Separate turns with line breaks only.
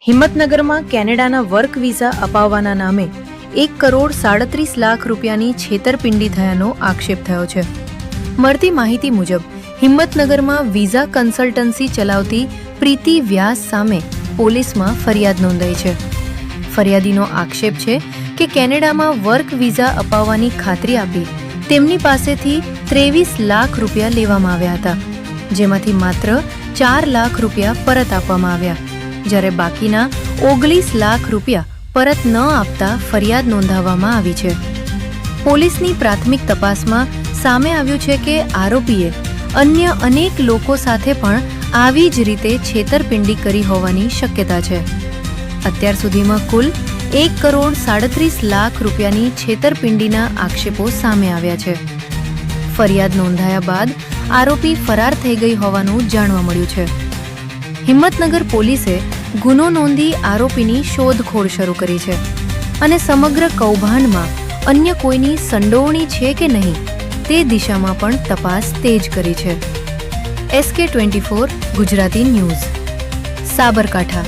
હિંમતનગરમાં કેનેડાના work visa અપાવવાના નામે 1,37 લાખ રૂપિયાની છેતરપિંડી થયાનો આક્ષેપ થયો છે. મળતી માહિતી મુજબ હિંમતનગરમાં વિઝા કન્સલ્ટન્સી ચલાવતી પ્રીતિ વ્યાસ સામે પોલીસમાં ફરિયાદ નોંધાઈ છે. ફરિયાદીનો આક્ષેપ છે કે કેનેડામાં વર્ક વિઝા અપાવવાની ખાતરી આપી તેમની પાસેથી 23 લાખ રૂપિયા લેવામાં આવ્યા હતા, જેમાંથી માત્ર 4 લાખ રૂપિયા પરત આપવામાં આવ્યા, જ્યારે બાકીના 19 લાખ રૂપિયા પરત ન આપતા ફરિયાદ નોંધાવવામાં આવી છે. પોલીસની પ્રાથમિક તપાસમાં સામે આવ્યું છે કે આરોપીએ અન્ય અનેક લોકો સાથે પણ આવી જ રીતે છેતરપિંડી કરી હોવાની શક્યતા છે. અત્યાર સુધીમાં કુલ 1,37 લાખ રૂપિયાની છેતરપિંડીના આક્ષેપો સામે આવ્યા છે. ફરિયાદ નોંધાયા બાદ આરોપી ફરાર થઈ ગઈ હોવાનું જાણવા મળ્યું છે. હિંમતનગર પોલીસે ગુનો નોંધી આરોપીની શોધખોળ શરૂ કરી છે અને સમગ્ર કૌભાંડમાં અન્ય કોઈની સંડોવણી છે કે નહીં તે દિશામાં પણ તપાસ તેજ કરી છે. SK24 Gujarati news, Sabarkantha.